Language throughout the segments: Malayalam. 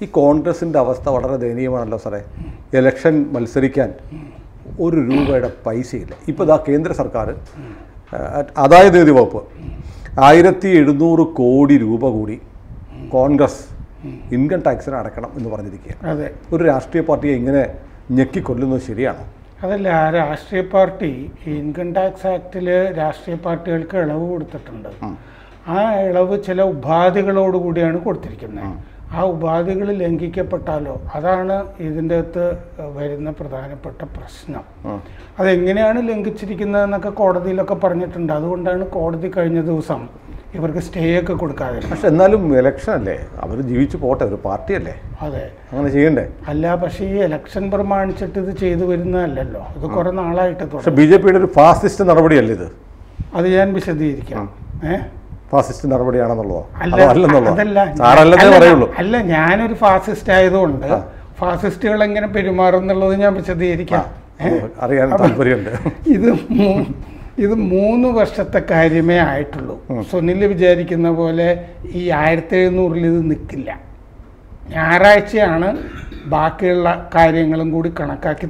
ഈ കോൺഗ്രസിൻ്റെ അവസ്ഥ വളരെ ദയനീയമാണല്ലോ സാറേ. ഇലക്ഷൻ മത്സരിക്കാൻ ഒരു രൂപയുടെ പൈസയില്ല. ഇപ്പോൾ ഇതാ കേന്ദ്ര സർക്കാർ ആദായ നികുതി വകുപ്പ് 1700 കോടി രൂപ കൂടി കോൺഗ്രസ് ഇൻകം ടാക്സിന് അടക്കണം എന്ന് പറഞ്ഞിരിക്കുകയാണ്. അതെ, ഒരു രാഷ്ട്രീയ പാർട്ടിയെ ഇങ്ങനെ ഞെക്കിക്കൊല്ലുന്നത് ശരിയാണോ? അതല്ല, രാഷ്ട്രീയ പാർട്ടി ഇൻകം ടാക്സ് ആക്ടിൽ രാഷ്ട്രീയ പാർട്ടികൾക്ക് ഇളവ് കൊടുത്തിട്ടുണ്ട്. ആ ഇളവ് ചില ഉപാധികളോടുകൂടിയാണ് കൊടുത്തിരിക്കുന്നത്. ആ ഉപാധികൾ ലംഘിക്കപ്പെട്ടാലോ, അതാണ് ഇതിൻ്റെ അകത്ത് വരുന്ന പ്രധാനപ്പെട്ട പ്രശ്നം. അതെങ്ങനെയാണ് ലംഘിച്ചിരിക്കുന്നതെന്നൊക്കെ കോടതിയിലൊക്കെ പറഞ്ഞിട്ടുണ്ട്. അതുകൊണ്ടാണ് കോടതി കഴിഞ്ഞ ദിവസം ഇവർക്ക് സ്റ്റേ ഒക്കെ കൊടുക്കാതെ. പക്ഷെ എന്നാലും ഇലക്ഷൻ അല്ലേ, അവർ ജീവിച്ചു പോട്ടെ, ഒരു പാർട്ടിയല്ലേ. അതെ, അങ്ങനെ ചെയ്യണ്ടേ? അല്ല, പക്ഷേ ഈ ഇലക്ഷൻ പ്രമാണിച്ചിട്ട് ഇത് ചെയ്തു വരുന്നതല്ലല്ലോ, ഇത് കുറെ നാളായിട്ട്. പക്ഷെ BJPയുടെ ഒരു ഫാസിസ്റ്റ് നടപടിയല്ലേ ഇത്? അത് ഞാൻ വിശദീകരിക്കാം. ഫാസിസ്റ്റ് നടപടിയാണെന്നുള്ളതോ? അല്ല, ഞാനൊരു ഫാസിസ്റ്റ് ആയതുകൊണ്ട് ഫാസിസ്റ്റുകൾ എങ്ങനെ പെരുമാറും എന്നുള്ളത് ഞാൻ വിശദീകരിക്കാം. അറിയാൻ താല്പര്യമുണ്ട്. ഇത് 3 വർഷത്തെ കാര്യമേ ആയിട്ടുള്ളൂ. സുനിൽ വിചാരിക്കുന്ന പോലെ ഈ 1700 ഇത് നിൽക്കില്ല. ഞായറാഴ്ചയാണ് ബാക്കിയുള്ള കാര്യങ്ങളും കൂടി കണക്കാക്കി.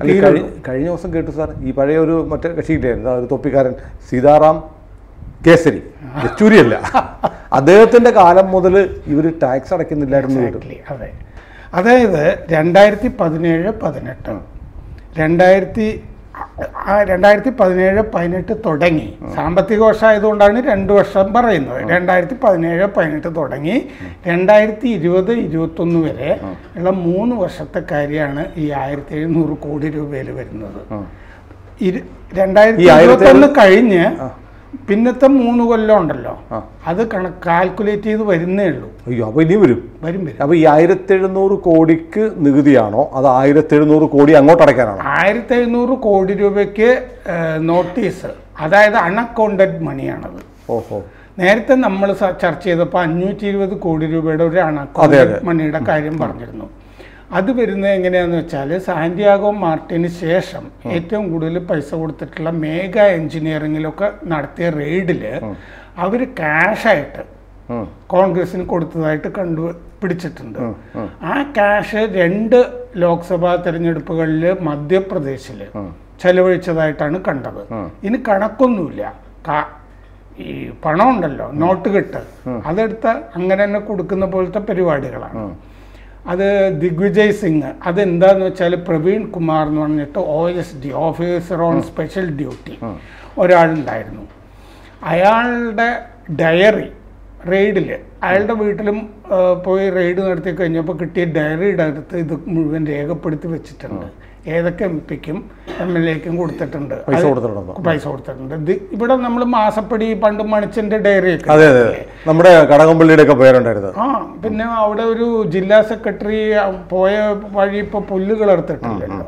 കഴിഞ്ഞ ദിവസം കേട്ടു സാർ, ഈ പഴയ ഒരു മറ്റേ കക്ഷിയില്ലായിരുന്നു, ഒരു തൊപ്പിക്കാരൻ സീതാറാം കേസരി, യെച്ചൂരിയല്ല, അദ്ദേഹത്തിന്റെ കാലം മുതൽ ഇവർ ടാക്സ് അടയ്ക്കുന്നില്ലായിരുന്നു. അതെ, അതായത് 2017-18 2017-18 തുടങ്ങി. സാമ്പത്തിക വർഷമായതുകൊണ്ടാണ് 2 വർഷം പറയുന്നത്. 2017-18 തുടങ്ങി 2020-21 വരെ ഉള്ള 3 വർഷത്തെ കാര്യമാണ് ഈ 1700 കോടി രൂപയിൽ വരുന്നത്. 2021 കഴിഞ്ഞ് പിന്നത്തെ 3 കൊല്ലം ഉണ്ടല്ലോ, അത് കാൽക്കുലേറ്റ് ചെയ്ത് വരുന്നേ ഉള്ളൂ. അയ്യോ, അപ്പൊ ഇനി വരും. അപ്പൊ ഈ 1700 കോടിക്ക് നികുതിയാണോ, അത് 1700 കോടി അങ്ങോട്ട് അടയ്ക്കാനാണോ? 1700 കോടി രൂപയ്ക്ക് നോട്ടീസ്, അതായത് അൺഅക്കൗണ്ടഡ് മണിയാണത്. ഓഹോ, നേരത്തെ നമ്മൾ ചർച്ച ചെയ്തപ്പോൾ 520 കോടി രൂപയുടെ ഒരു അൺഅക്കൗണ്ടഡ് മണിയുടെ കാര്യം പറഞ്ഞിരുന്നു. അത് വരുന്നത് എങ്ങനെയാണെന്ന് വെച്ചാൽ, സാന്റിയാഗോ മാർട്ടിന് ശേഷം ഏറ്റവും കൂടുതൽ പൈസ കൊടുത്തിട്ടുള്ള മേഘ എഞ്ചിനീയറിങ്ങിലൊക്കെ നടത്തിയ റെയ്ഡിൽ അവർ ക്യാഷായിട്ട് കോൺഗ്രസിന് കൊടുത്തതായിട്ട് പിടിച്ചിട്ടുണ്ട്. ആ ക്യാഷ് 2 ലോക്സഭാ തെരഞ്ഞെടുപ്പുകളിൽ മധ്യപ്രദേശിൽ ചെലവഴിച്ചതായിട്ടാണ് കണ്ടത്. ഇനി കണക്കൊന്നുമില്ല. ഈ പണം ഉണ്ടല്ലോ, നോട്ട് കെട്ട്, അതെടുത്ത് അങ്ങനെ തന്നെ കൊടുക്കുന്ന പോലത്തെ പരിപാടികളാണ്. അത് ദിഗ്വിജയ് സിംഗ്, അതെന്താന്ന് വെച്ചാൽ പ്രവീൺ കുമാർ എന്ന് പറഞ്ഞിട്ട് OSD, officer on special duty, ഒരാളുണ്ടായിരുന്നു. അയാളുടെ ഡയറി റെയ്ഡിൽ, അയാളുടെ വീട്ടിലും പോയി റെയ്ഡ് നടത്തി കഴിഞ്ഞപ്പോൾ കിട്ടിയ ഡയറിയുടെ അടുത്ത് ഇത് മുഴുവൻ രേഖപ്പെടുത്തി വെച്ചിട്ടുണ്ട്. ഏതൊക്കെ MPക്കും MLAക്കും കൊടുത്തിട്ടുണ്ട്, പൈസ കൊടുത്തിട്ടുണ്ട്. ഇവിടെ നമ്മൾ മാസപ്പടി പണ്ട് മണിച്ചന്റെ ഡയറി ഒക്കെ, നമ്മുടെ കടകംപള്ളിയുടെ ഒക്കെ പേരുണ്ടായിരുന്നു. പിന്നെ അവിടെ ഒരു ജില്ലാ സെക്രട്ടറി പോയ വഴി ഇപ്പൊ പുല്ല് കിളർത്തിട്ടില്ലല്ലോ,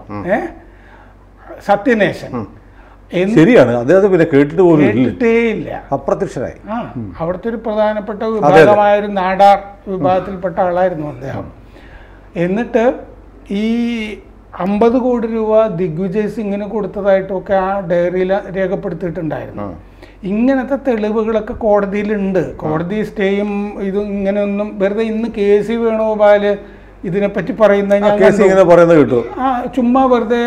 സത്യനേശൻ. ശരിയാണ്, അദ്ദേഹം പിന്നെ കേട്ടിട്ടേ ഇല്ല, അപ്രത്യക്ഷനായി. അവിടുത്തെ ഒരു പ്രധാനപ്പെട്ട വിഭാഗമായ ഒരു നാടാർ വിഭാഗത്തിൽപ്പെട്ട ആളായിരുന്നു അദ്ദേഹം. എന്നിട്ട് ഈ 50 കോടി രൂപ ദിഗ്വിജയ് സിംഗിന് കൊടുത്തതായിട്ടൊക്കെ ആ ഡയറിയിൽ രേഖപ്പെടുത്തിയിട്ടുണ്ടായിരുന്നു. ഇങ്ങനത്തെ തെളിവുകളൊക്കെ കോടതിയിലുണ്ട്. കോടതി സ്റ്റേയും ഇതും ഇങ്ങനെയൊന്നും വെറുതെ ഇന്ന് KC വേണുഗോപാൽ ഇതിനെപ്പറ്റി പറയുന്നത് ചുമ്മാ വെറുതെ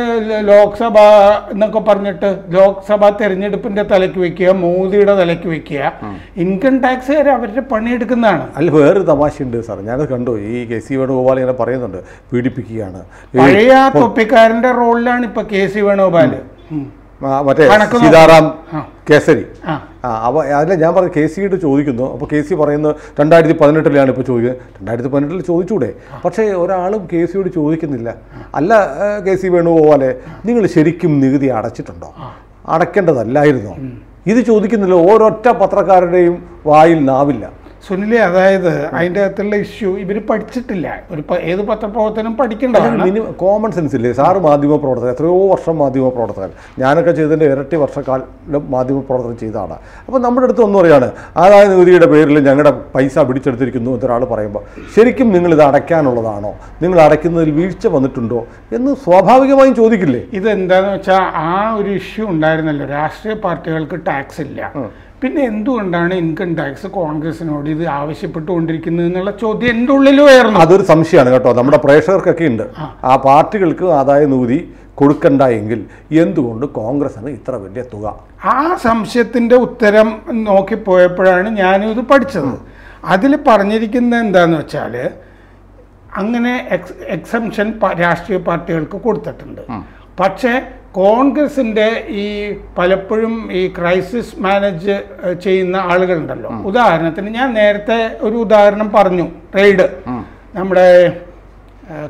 ലോക്സഭ എന്നൊക്കെ പറഞ്ഞിട്ട് ലോക്സഭാ തെരഞ്ഞെടുപ്പിന്റെ തലയ്ക്ക് വെക്കുക, മോദിയുടെ തലയ്ക്ക് വെക്കുക. ഇൻകം ടാക്സുകാർ അവരുടെ പണിയെടുക്കുന്നതാണ്. അല്ല, വേറൊരു തമാശയുണ്ട് സാർ, ഞാനത് കണ്ടു. ഈ KC വേണുഗോപാൽ ഇങ്ങനെ പറയുന്നുണ്ട്, പീഡിപ്പിക്കുകയാണ്. പഴയ തൊപ്പിക്കാരന്റെ റോളിലാണ് ഇപ്പൊ KC വേണുഗോപാൽ, മറ്റേ സീതാറാം കേസരി. അതിൽ ഞാൻ പറഞ്ഞു KCയോട് ചോദിക്കുന്നു. അപ്പോൾ KC പറയുന്നത് 2018 ഇപ്പോൾ ചോദിക്കുന്നത്. 2018 ചോദിച്ചൂടെ? പക്ഷേ ഒരാളും KCയോട് ചോദിക്കുന്നില്ല. അല്ല KC വേണുഗോപാലെ, നിങ്ങൾ ശരിക്കും നികുതി അടച്ചിട്ടുണ്ടോ? അടയ്ക്കേണ്ടതല്ലായിരുന്നോ? ഇത് ചോദിക്കുന്നില്ല. ഓരൊറ്റ പത്രക്കാരുടെയും വായിൽ നാവില്ല. സുനിലെ, അതായത് അതിൻ്റെ അകത്തുള്ള ഇഷ്യൂ ഇവർ പഠിച്ചിട്ടില്ല. ഏത് പത്രപ്രവർത്തനം പഠിക്കേണ്ടതാണ്. കോമൺ സെൻസ് ഇല്ലേ സാറ്? മാധ്യമപ്രവർത്തകൻ, എത്രയോ വർഷം മാധ്യമപ്രവർത്തകൻ, ഞാനൊക്കെ ചെയ്തതിൻ്റെ ഇരട്ടി വർഷക്കാലം മാധ്യമപ്രവർത്തനം ചെയ്തതാണ്. അപ്പോൾ നമ്മുടെ അടുത്ത് ഒന്നും പറയാണ്, ആദായ നികുതിയുടെ പേരിൽ ഞങ്ങളുടെ പൈസ പിടിച്ചെടുത്തിരിക്കുന്നു എന്നൊരാൾ പറയുമ്പോൾ ശരിക്കും നിങ്ങളിത് അടയ്ക്കാനുള്ളതാണോ, നിങ്ങൾ അടയ്ക്കുന്നതിൽ വീഴ്ച വന്നിട്ടുണ്ടോ എന്ന് സ്വാഭാവികമായും ചോദിക്കില്ലേ? ഇതെന്താണെന്ന് വെച്ചാൽ ആ ഒരു ഇഷ്യൂ ഉണ്ടായിരുന്നല്ലോ, രാഷ്ട്രീയ പാർട്ടികൾക്ക് ടാക്സ് ഇല്ല, പിന്നെ എന്തുകൊണ്ടാണ് ഇൻകം ടാക്സ് കോൺഗ്രസിനോട് ഇത് ആവശ്യപ്പെട്ടുകൊണ്ടിരിക്കുന്നത് എന്നുള്ള ചോദ്യം എൻ്റെ ഉള്ളിൽ ഉയർന്നു. അതൊരു സംശയമാണ് കേട്ടോ, നമ്മുടെ പ്രേക്ഷകർക്കൊക്കെ ഉണ്ട്. ആ പാർട്ടികൾക്ക് ആദായ നികുതി കൊടുക്കണ്ട എങ്കിൽ എന്തുകൊണ്ട് കോൺഗ്രസിന് ഇത്ര വലിയ തുക? ആ സംശയത്തിൻ്റെ ഉത്തരം നോക്കിപ്പോയപ്പോഴാണ് ഞാനും ഇത് പഠിച്ചത്. അതിൽ പറഞ്ഞിരിക്കുന്നത് എന്താണെന്ന് വെച്ചാൽ, അങ്ങനെ എക്സംഷൻ രാഷ്ട്രീയ പാർട്ടികൾക്ക് കൊടുത്തിട്ടുണ്ട്. പക്ഷേ കോൺഗ്രസിൻ്റെ ഈ പലപ്പോഴും ഈ ക്രൈസിസ് മാനേജ് ചെയ്യുന്ന ആളുകളുണ്ടല്ലോ, ഉദാഹരണത്തിന് ഞാൻ നേരത്തെ ഒരു ഉദാഹരണം പറഞ്ഞു, റെയ്ഡ് നമ്മുടെ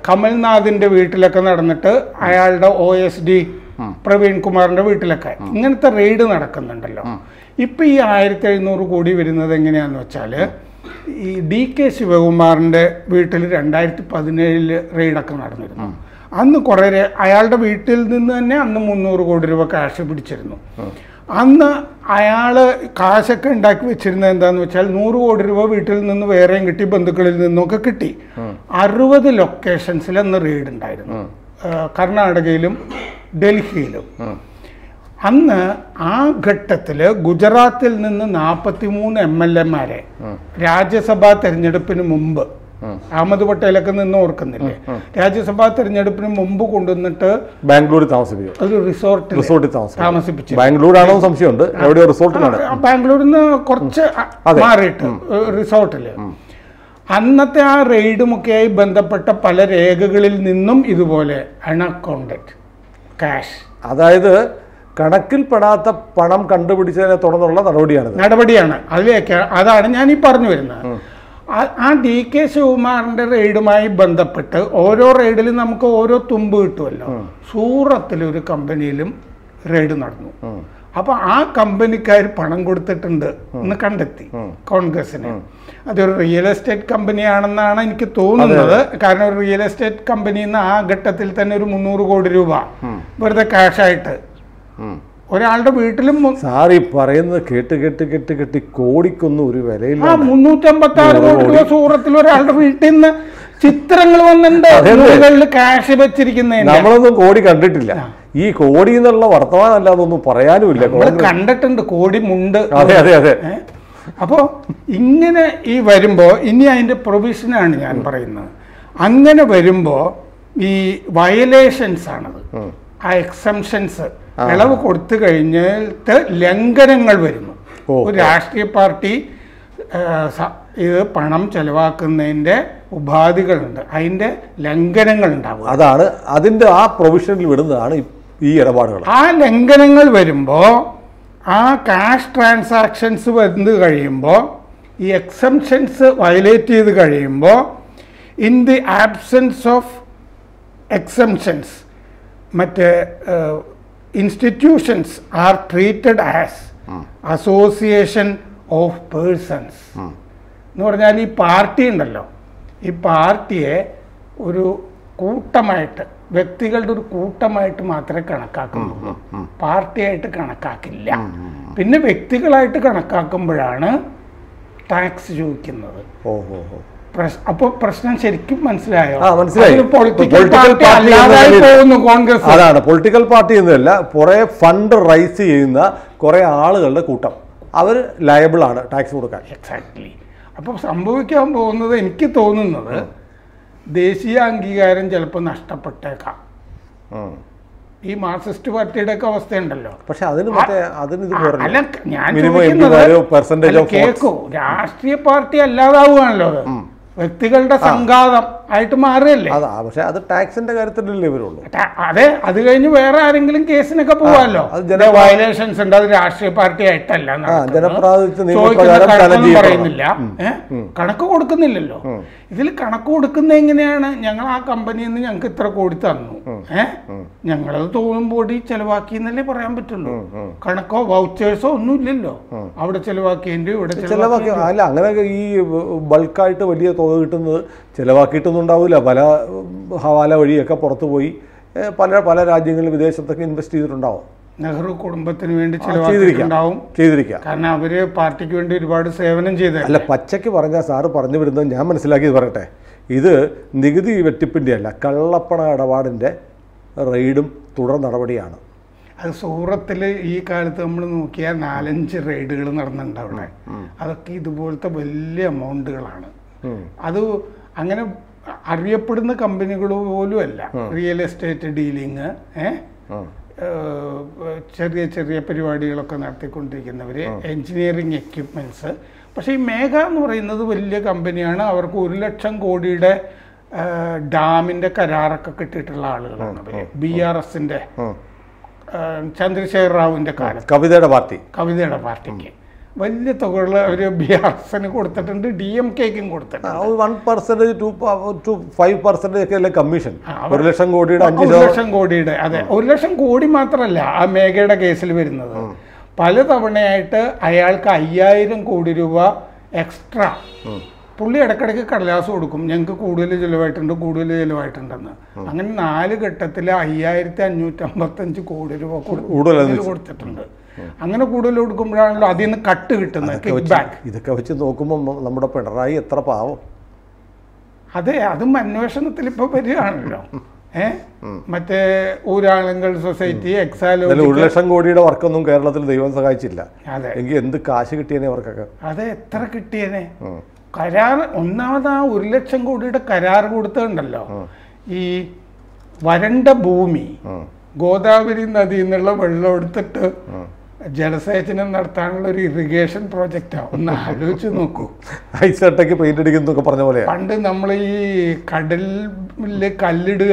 കമൽനാഥിൻ്റെ വീട്ടിലൊക്കെ നടന്നിട്ട് അയാളുടെ OSD പ്രവീൺ കുമാറിൻ്റെ വീട്ടിലൊക്കെ ഇങ്ങനത്തെ റെയ്ഡ് നടക്കുന്നുണ്ടല്ലോ. ഇപ്പം ഈ 1700 കോടി വരുന്നത് എങ്ങനെയാണെന്ന് വെച്ചാൽ, ഈ DK ശിവകുമാറിൻ്റെ വീട്ടിൽ 2017 റെയ്ഡൊക്കെ നടന്നിരുന്നു. അന്ന് കുറേ അയാളുടെ വീട്ടിൽ നിന്ന് തന്നെ അന്ന് 300 കോടി രൂപ ക്യാഷ് പിടിച്ചിരുന്നു. അന്ന് അയാൾ കാശൊക്കെ ഉണ്ടാക്കി വെച്ചിരുന്നത് എന്താണെന്ന് വെച്ചാൽ 100 കോടി രൂപ വീട്ടിൽ നിന്ന് വേറെയും കിട്ടി, ബന്ധുക്കളിൽ നിന്നൊക്കെ കിട്ടി. 60 ലൊക്കേഷൻസിൽ അന്ന് റെയ്ഡ് ഉണ്ടായിരുന്നു, കർണാടകയിലും ഡൽഹിയിലും. അന്ന് ആ ഘട്ടത്തിൽ ഗുജറാത്തിൽ നിന്ന് 43 MLA-മാരെ രാജ്യസഭാ തെരഞ്ഞെടുപ്പിന് മുമ്പ്, അഹമ്മദ് പട്ടേലൊക്കെ നിന്ന് ഓർക്കുന്നില്ലേ, രാജ്യസഭാ തെരഞ്ഞെടുപ്പിന് മുമ്പ് കൊണ്ടുവന്നിട്ട് ബാംഗ്ലൂരിൽ താമസിപ്പിക്കും, ഒരു റിസോർട്ടിൽ താമസിപ്പിച്ചു. ബാംഗ്ലൂരാണോ സംശയമുണ്ട്, ബാംഗ്ലൂരിൽ നിന്ന് കുറച്ച് മാറിയിട്ട് റിസോർട്ടില്. അന്നത്തെ ആ റെയ്ഡുമൊക്കെയായി ബന്ധപ്പെട്ട പല രേഖകളിൽ നിന്നും ഇതുപോലെ അൺഅക്കൗണ്ടഡ് ക്യാഷ്, അതായത് കണക്കിൽപ്പെടാത്ത പണം കണ്ടുപിടിച്ചതിനെ തുടർന്നുള്ള നടപടിയാണ്. അതിലേക്ക് അതാണ് ഞാൻ ഈ പറഞ്ഞു വരുന്നത്. ആ DK ശിവകുമാറിന്റെ റെയ്ഡുമായി ബന്ധപ്പെട്ട് ഓരോ റെയ്ഡിലും നമുക്ക് ഓരോ തുമ്പ് കിട്ടുമല്ലോ. സൂറത്തിലൊരു കമ്പനിയിലും റെയ്ഡ് നടന്നു. അപ്പൊ ആ കമ്പനിക്കാർ പണം കൊടുത്തിട്ടുണ്ട് എന്ന് കണ്ടെത്തി കോൺഗ്രസിന്. അതൊരു റിയൽ എസ്റ്റേറ്റ് കമ്പനിയാണെന്നാണ് എനിക്ക് തോന്നുന്നത്. കാരണം ഒരു റിയൽ എസ്റ്റേറ്റ് കമ്പനിയിൽ നിന്ന് ആ ഘട്ടത്തിൽ തന്നെ ഒരു 300 കോടി രൂപ വെറുതെ ക്യാഷായിട്ട് ഒരാളുടെ വീട്ടിലും സാറി പറയുന്നത് കേട്ട് കോടിക്കൊന്നും ഒരു വിലയില്ല. 356 കോടി രൂപ സൂറത്തിൽ ഒരാളുടെ വീട്ടിൽ നിന്ന് ചിത്രങ്ങൾ വന്നിട്ടുണ്ട്, ക്യാഷ് വെച്ചിരിക്കുന്നതിന്. നമ്മളൊന്നും കോടി കണ്ടിട്ടില്ല. ഈ കോടി എന്നുള്ള വർത്തമാനം അല്ലാതൊന്നും പറയാനുമില്ല. കണ്ടിട്ടുണ്ട് കോടി മുണ്ട്. അതെ. അപ്പോ ഇങ്ങനെ ഈ വരുമ്പോ ഇനി അതിന്റെ പ്രൊവിഷനാണ് ഞാൻ പറയുന്നത്. അങ്ങനെ വരുമ്പോ ഈ വയലേഷൻസ് ആണത്, ആ എക്സംഷൻസ് ഇളവ് കൊടുത്തു കഴിഞ്ഞിട്ട് ലംഘനങ്ങൾ വരുന്നു. ഒരു രാഷ്ട്രീയ പാർട്ടി ഇത് പണം ചെലവാക്കുന്നതിന്റെ ഉപാധികളുണ്ട്, അതിന്റെ ലംഘനങ്ങൾ ഉണ്ടാവും. അതാണ് അതിന്റെ ആ പ്രൊവിഷനിൽ വിടുന്നതാണ് ഈ ഇടപാടുകൾ. ആ ലംഘനങ്ങൾ വരുമ്പോൾ, ആ ക്യാഷ് ട്രാൻസാക്ഷൻസ് വന്നു കഴിയുമ്പോൾ, ഈ എക്സംഷൻസ് വയലേറ്റ് ചെയ്ത് കഴിയുമ്പോൾ, in the absence of exemptions മറ്റേ institutions are treated as association of persons എന്ന് പറഞ്ഞാൽ ഈ പാർട്ടി ഉണ്ടല്ലോ, ഈ പാർട്ടിയെ ഒരു കൂട്ടമായിട്ട്, വ്യക്തികളുടെ ഒരു കൂട്ടമായിട്ട് മാത്രമേ കണക്കാക്കുന്നുള്ളൂ, പാർട്ടിയായിട്ട് കണക്കാക്കില്ല. പിന്നെ വ്യക്തികളായിട്ട് കണക്കാക്കുമ്പോഴാണ് ടാക്സ് ചോദിക്കുന്നത്. അപ്പോൾ പ്രശ്നം ശരിക്കും മനസ്സിലായോ? കോൺഗ്രസ് അതാണ് പൊളിറ്റിക്കൽ പാർട്ടി എന്നല്ല, കുറെ ഫണ്ട് റൈസ് ചെയ്യുന്ന കുറെ ആളുകളുടെ കൂട്ടം, അവർ ലയബിൾ ആണ് ടാക്സ് കൊടുക്കാൻ. എക്സാക്ട്ലി. അപ്പോൾ സംഭവിക്കാൻ പോകുന്നത്, എനിക്ക് തോന്നുന്നത്, ദേശീയ അംഗീകാരം ചിലപ്പോൾ നഷ്ടപ്പെട്ടേക്കാം. ഈ മാർക്സിസ്റ്റ് പാർട്ടിയുടെ ഒക്കെ അവസ്ഥയുണ്ടല്ലോ. പക്ഷെ ഞാൻ കേൾക്കൂ, രാഷ്ട്രീയ പാർട്ടി അല്ലാതാവുകയാണല്ലോ, വ്യക്തികളുടെ സംഘാതം ആയിട്ട് മാറുകയല്ലേ. പക്ഷെ അത് ടാക്സിന്റെ കാര്യത്തിലല്ലേ വരുള്ളൂ. അതെ, അത് കഴിഞ്ഞ് വേറെ ആരെങ്കിലും കേസിനൊക്കെ പോവാമല്ലോ. വയലേഷൻസ് ഉണ്ട്, അത് രാഷ്ട്രീയ പാർട്ടി ആയിട്ടല്ല പറയുന്നില്ല, കണക്ക് കൊടുക്കുന്നില്ലല്ലോ. ഇതിൽ കണക്ക് കൊടുക്കുന്ന എങ്ങനെയാണ്? ഞങ്ങൾ ആ കമ്പനിയിൽ നിന്ന് ഞങ്ങൾക്ക് ഇത്ര കോടി തന്നു, ഞങ്ങളത് തോന്നുമ്പോൾ ചെലവാക്കി എന്നല്ലേ പറയാൻ പറ്റുള്ളൂ. കണക്കോ വൗച്ചേഴ്സോ ഒന്നും ഇല്ലല്ലോ. അവിടെ ചെലവാക്കിയതിന്റെ ഇവിടെ ചെലവാക്കി അല്ല, അങ്ങനെ ഈ ബൾക്കായിട്ട് വലിയ തുക കിട്ടുന്നത് ചെലവാക്കിയിട്ടൊന്നും ഉണ്ടാവില്ല. പല ഹവാല വഴിയൊക്കെ പുറത്തു പോയി പല രാജ്യങ്ങളിൽ വിദേശത്തൊക്കെ ഇൻവെസ്റ്റ് ചെയ്തിട്ടുണ്ടാവും. നെഹ്റു കുടുംബത്തിന് വേണ്ടി ചെയ്തിരിക്കാം. കാരണം അവര് പാർട്ടിക്ക് വേണ്ടി ഒരുപാട് സേവനം ചെയ്ത. അല്ല, പച്ചയ്ക്ക് പറഞ്ഞാൽ സാറ് പറഞ്ഞു വരുന്നത് ഞാൻ മനസ്സിലാക്കിയത് പറയട്ടെ, ഇത് നികുതി വെട്ടിപ്പിന്റെ അല്ല, കള്ളപ്പണ ഇടപാടിന്റെ റെയ്ഡും തുടർ നടപടിയാണ്. അത് സൂറത്തിൽ ഈ കാലത്ത് നമ്മൾ നോക്കിയാൽ 4-5 റെയ്ഡുകൾ നടന്നിട്ടുണ്ട് അവിടെ. അതൊക്കെ ഇതുപോലത്തെ വലിയ എമൗണ്ടുകളാണ്. അത് അങ്ങനെ അറിയപ്പെടുന്ന കമ്പനികൾ പോലും അല്ല. റിയൽ എസ്റ്റേറ്റ് ഡീലിങ്, ചെറിയ ചെറിയ പരിപാടികളൊക്കെ നടത്തിക്കൊണ്ടിരിക്കുന്നവർ, എൻജിനീയറിങ് എക്യുപ്മെൻറ്റ്സ്. പക്ഷേ ഈ മേഘ എന്ന് പറയുന്നത് വലിയ കമ്പനിയാണ്. അവർക്ക് 1 ലക്ഷം കോടിയുടെ ഡാമിൻ്റെ കരാറൊക്കെ കിട്ടിയിട്ടുള്ള ആളുകളാണ് അവർ. BRSന്റെ ചന്ദ്രശേഖർ റാവുവിൻ്റെ കാലത്ത് കവിതയുടെ പാർട്ടിക്ക് വലിയ തുകകൾ അവർ BRSന് കൊടുത്തിട്ടുണ്ട്, DMKക്കും കൊടുത്തിട്ടുണ്ട്. 1% to 5% ഒക്കെ കമ്മീഷൻ. 1 ലക്ഷം കോടിയുടെ 1 ലക്ഷം കോടിയുടെ അതെ, 1 ലക്ഷം കോടി മാത്രമല്ല ആ മേഘയുടെ കേസിൽ വരുന്നത്. പല തവണയായിട്ട് അയാൾക്ക് 5000 കോടി രൂപ എക്സ്ട്രാ പുള്ളി ഇടയ്ക്കിടയ്ക്ക് കടലാസ് കൊടുക്കും, ഞങ്ങൾക്ക് കൂടുതൽ ചിലവായിട്ടുണ്ടെന്ന്. അങ്ങനെ 4 ഘട്ടത്തിൽ 5555 കോടി രൂപ കൊടുത്തിട്ടുണ്ട്. അങ്ങനെ കൂടുതൽ കൊടുക്കുമ്പോഴാണല്ലോ അതിൽ നിന്ന് കട്ട് കിട്ടുന്നത്. ഇതൊക്കെ വെച്ച് നോക്കുമ്പോൾ നമ്മുടെ പിണറായി എത്ര പാവം. അതെ, അതും അന്വേഷണത്തിൽ ഇപ്പൊ വരികയാണല്ലോ. മറ്റേ ഊരാളുങ്കൽ സൊസൈറ്റി, എക്സാലോ 1 ലക്ഷം കോടിയുടെ വർക്കൊന്നും കേരളത്തിൽ ദൈവം സഹായിച്ചില്ല. എങ്കിൽ എന്ത് കാശ് കിട്ടിയേനെ അവർക്കൊക്കെ. അതെ, എത്ര കിട്ടിയേനെ. കരാർ ഒന്നാമത് ആ 1 ലക്ഷം കോടിയുടെ കരാർ കൊടുത്തിട്ടുണ്ടല്ലോ. ഈ വരണ്ട ഭൂമി ഗോദാവരി നദിയിൽ നിന്നുള്ള വെള്ളം എടുത്തിട്ട് ജലസേചനം നടത്താനുള്ള ഒരു ഇറിഗേഷൻ പ്രോജക്റ്റാണ്. ഒന്ന് ആലോചിച്ച് നോക്കൂ. ഐസട്ടയ്ക്ക് പെയിന്റ് അടിക്കുന്നൊക്കെ പറഞ്ഞ പോലെ പണ്ട് നമ്മൾ ഈ കടലില് കല്ലിടുക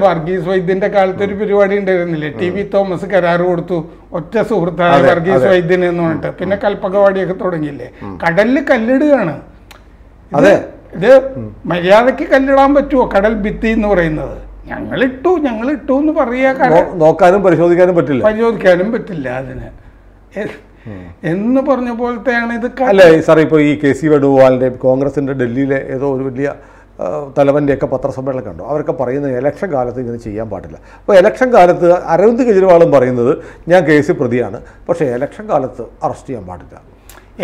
വർഗീസ് വൈദ്യന്റെ കാലത്ത് ഒരു പരിപാടി ഉണ്ടായിരുന്നില്ലേ? TV തോമസ് കരാർ കൊടുത്തു ഒറ്റ സുഹൃത്തായ വർഗീസ് വൈദ്യൻ എന്ന് പറഞ്ഞിട്ട്. പിന്നെ കൽപ്പകവാടിയൊക്കെ തുടങ്ങിയില്ലേ? കടലില് കല്ലിടുകയാണ്. ഇത് മര്യാദക്ക് കല്ലിടാൻ പറ്റുമോ? കടൽ ഭിത്തി എന്ന് പറയുന്നത് ഞങ്ങളിട്ടു എന്ന് പറയാ. നോക്കാനും പരിശോധിക്കാനും പറ്റില്ല അതിന് എന്ന് പറഞ്ഞ പോലത്തെയാണ് ഇത്. അല്ലേ സാർ, ഇപ്പോൾ ഈ KC വേണുഗോപാലിന്റെ കോൺഗ്രസിന്റെ ഡൽഹിയിലെ ഏതോ ഒരു വലിയ തലവൻ്റെയൊക്കെ പത്രസമ്മേളനം കണ്ടു. അവരൊക്കെ പറയുന്നത് ഇലക്ഷൻ കാലത്ത് ഇങ്ങനെ ചെയ്യാൻ പാടില്ല. അപ്പോൾ ഇലക്ഷൻ കാലത്ത് അരവിന്ദ് കെജ്രിവാളും പറയുന്നത് ഞാൻ കേസ് പ്രതിയാണ്, പക്ഷേ ഇലക്ഷൻ കാലത്ത് അറസ്റ്റ് ചെയ്യാൻ പാടില്ല.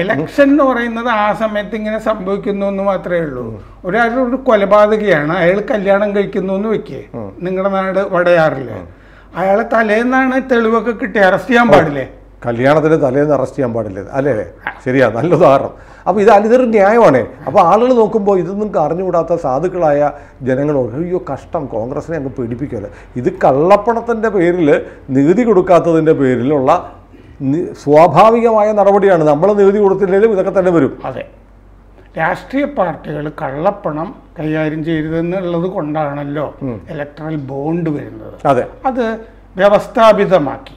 ഇലക്ഷൻ എന്ന് പറയുന്നത് ആ സമയത്ത് ഇങ്ങനെ സംഭവിക്കുന്നു എന്ന് മാത്രമേ ഉള്ളൂ. ഒരാളൊരു കൊലപാതകയാണ്, അയാൾ കല്യാണം കഴിക്കുന്നു എന്ന് വെക്കേ, നിങ്ങളുടെ നാട് വടയാറില്, അയാളെ തലേന്നാണ് തെളിവൊക്കെ കിട്ടി, അറസ്റ്റ് ചെയ്യാൻ പാടില്ലേ? കല്യാണത്തിന് തലേന്ന് അറസ്റ്റ് ചെയ്യാൻ പാടില്ലേ? അല്ലേ? ശരിയാ, നല്ല ഉദാഹരണം. അപ്പോൾ ഇതൊരു ന്യായമാണ്. അപ്പോൾ ആളുകൾ നോക്കുമ്പോൾ ഇതൊന്നും അറിഞ്ഞുകൂടാത്ത സാധുക്കളായ ജനങ്ങൾ അയ്യോ കഷ്ടം, കോൺഗ്രസിനെ അങ്ങ് പീഡിപ്പിക്കുമല്ലോ. ഇത് കള്ളപ്പണത്തിൻ്റെ പേരിൽ, നികുതി കൊടുക്കാത്തതിൻ്റെ പേരിലുള്ള സ്വാഭാവികമായ നടപടിയാണ്. നമ്മൾ നികുതി കൊടുത്തില്ലെങ്കിലും ഇതൊക്കെ തന്നെ വരും. അതെ, രാഷ്ട്രീയ പാർട്ടികൾ കള്ളപ്പണം കൈകാര്യം ചെയ്തതെന്നുള്ളത് കൊണ്ടാണല്ലോ ഇലക്ട്രൽ ബോണ്ട് വരുന്നത്. അതെ, അത് വ്യവസ്ഥാപിതമാക്കി.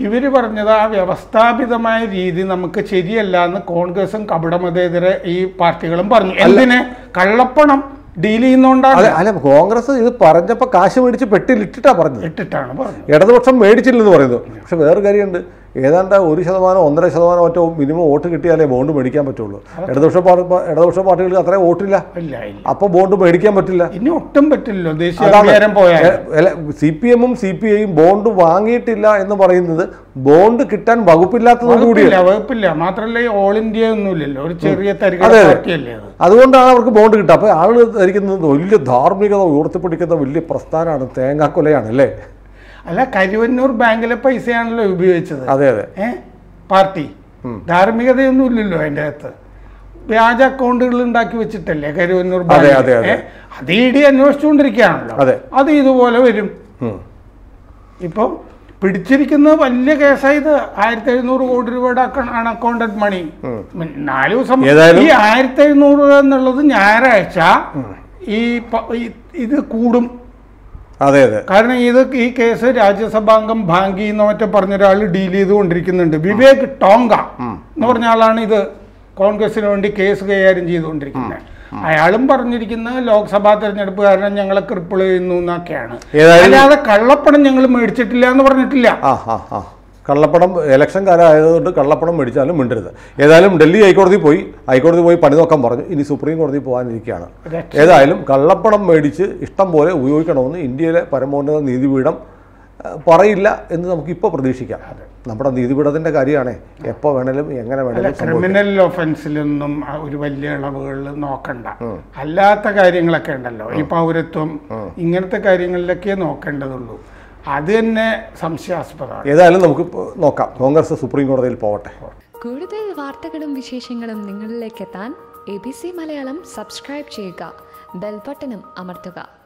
ഇവര് പറഞ്ഞത് ആ വ്യവസ്ഥാപിതമായ രീതി നമുക്ക് ശരിയല്ല എന്ന് കോൺഗ്രസും കപടമതേതര ഈ പാർട്ടികളും പറഞ്ഞു. എന്തിന്? കള്ളപ്പണം ഡീൽ ചെയ്യുന്നോണ്ടാണ്. അല്ല, കോൺഗ്രസ് ഇത് പറഞ്ഞപ്പോൾ കാശ് മേടിച്ച് പെട്ടിലിട്ടിട്ടാണ് പറഞ്ഞത്. ഇടതുപക്ഷം മേടിച്ചില്ലെന്ന് പറയുന്നു. പക്ഷെ വേറെ കാര്യമുണ്ട്, ഏതാണ്ട് 1%, 1.5% മറ്റോ മിനിമം വോട്ട് കിട്ടിയാലേ ബോണ്ട് മേടിക്കാൻ പറ്റുള്ളൂ. ഇടതുപക്ഷ പാർട്ടികൾക്ക് അത്രയും വോട്ടില്ല, അപ്പോൾ ബോണ്ട് മേടിക്കാൻ പറ്റില്ല. ഇനി ഒട്ടും പറ്റില്ലല്ലോ. CPM-ഉം CPI-യും ബോണ്ട് വാങ്ങിയിട്ടില്ല എന്ന് പറയുന്നത് ബോണ്ട് കിട്ടാൻ വകുപ്പില്ല. മാത്രമല്ല ഓൾ ഇന്ത്യ ഒന്നുമില്ലല്ലോ, ഒരു ചെറിയ പാർട്ടിയല്ലേ. അതുകൊണ്ടാണ് അവർക്ക് ബോണ്ട് കിട്ടുക. അപ്പോൾ ആളുകൾ ധരിക്കുന്നത് വലിയ ധാർമ്മികത ഉയർത്തിപ്പിടിക്കുന്ന വലിയ പ്രസ്ഥാനമാണ്, തേങ്ങാക്കൊലയാണ് അല്ലേ? അല്ല, കരുവന്നൂർ ബാങ്കിലെ പൈസയാണല്ലോ ഉപയോഗിച്ചത്. അതെ അതെ, പാർട്ടി ധാർമ്മികതയൊന്നും ഇല്ലല്ലോ അതിൻ്റെ അകത്ത്. വ്യാജ അക്കൗണ്ടുകൾ ഉണ്ടാക്കി വെച്ചിട്ടല്ലേ കരുവന്നൂർ ബാങ്ക്. അത് ED അന്വേഷിച്ചുകൊണ്ടിരിക്കുകയാണല്ലോ. അത് ഇതുപോലെ വരും. ഇപ്പൊ പിടിച്ചിരിക്കുന്നത് വലിയ കേസായത് 1700 കോടി രൂപയുടെ അക്കൗണ്ടഡ് മണി. 4 ദിവസം ഈ 1700 എന്നുള്ളത് ഞായറാഴ്ച ഇത് കൂടും. അതെ അതെ, കാരണം ഈ കേസ് രാജ്യസഭാംഗം ഭാങ്കി എന്ന് മറ്റേ പറഞ്ഞൊരാൾ ഡീൽ ചെയ്തുകൊണ്ടിരിക്കുന്നുണ്ട്. വിവേക് ടോങ്ക എന്ന് പറഞ്ഞ ആളാണ് ഇത് കോൺഗ്രസിന് വേണ്ടി കേസ് കൈകാര്യം ചെയ്തുകൊണ്ടിരിക്കുന്നത്. അയാളും പറഞ്ഞിരിക്കുന്നത് ലോക്സഭാ തെരഞ്ഞെടുപ്പ് കാരണം ഞങ്ങളെ ക്രിപ്പിൾ ചെയ്യുന്നു എന്നൊക്കെയാണ്. അല്ലാതെ കള്ളപ്പണം ഞങ്ങൾ മേടിച്ചിട്ടില്ല എന്ന് പറഞ്ഞിട്ടില്ല. കള്ളപ്പണം ഇലക്ഷൻ കാലം ആയതുകൊണ്ട് കള്ളപ്പണം മേടിച്ചാലും മിണ്ടരുത്. ഏതായാലും ഡൽഹി ഹൈക്കോടതി പോയി പണി നോക്കാൻ പറഞ്ഞു. ഇനി സുപ്രീം കോടതി പോകാനിരിക്കുകയാണ്. ഏതായാലും കള്ളപ്പണം മേടിച്ച് ഇഷ്ടം പോലെ ഉപയോഗിക്കണമെന്ന് ഇന്ത്യയിലെ പരമോന്നത നീതിപീഠം പറയില്ല എന്ന് നമുക്കിപ്പോൾ പ്രതീക്ഷിക്കാം. നമ്മുടെ നീതിപീഠത്തിൻ്റെ കാര്യമാണ്, എപ്പോൾ വേണേലും എങ്ങനെ വേണേലും. ക്രിമിനൽ ഒഫൻസിലൊന്നും ഒരു വലിയ ഇളവുകൾ നോക്കണ്ട. അല്ലാത്ത കാര്യങ്ങളൊക്കെ ഉണ്ടല്ലോ, ഈ പൗരത്വം ഇങ്ങനത്തെ കാര്യങ്ങളിലൊക്കെ നോക്കേണ്ടതുള്ളൂ. അത് തന്നെ സംശയാസ്പദമാണ്. ഏതായാലും നമുക്ക് നോക്കാം, കോൺഗ്രസ് സുപ്രീം കോടതിയിൽ പോകട്ടെ. കൂടുതൽ വാർത്തകളും വിശേഷങ്ങളും നിങ്ങളിലേക്ക് എത്താൻ ABC മലയാളം സബ്സ്ക്രൈബ് ചെയ്യുക, ബെൽ ബട്ടണും അമർത്തുക.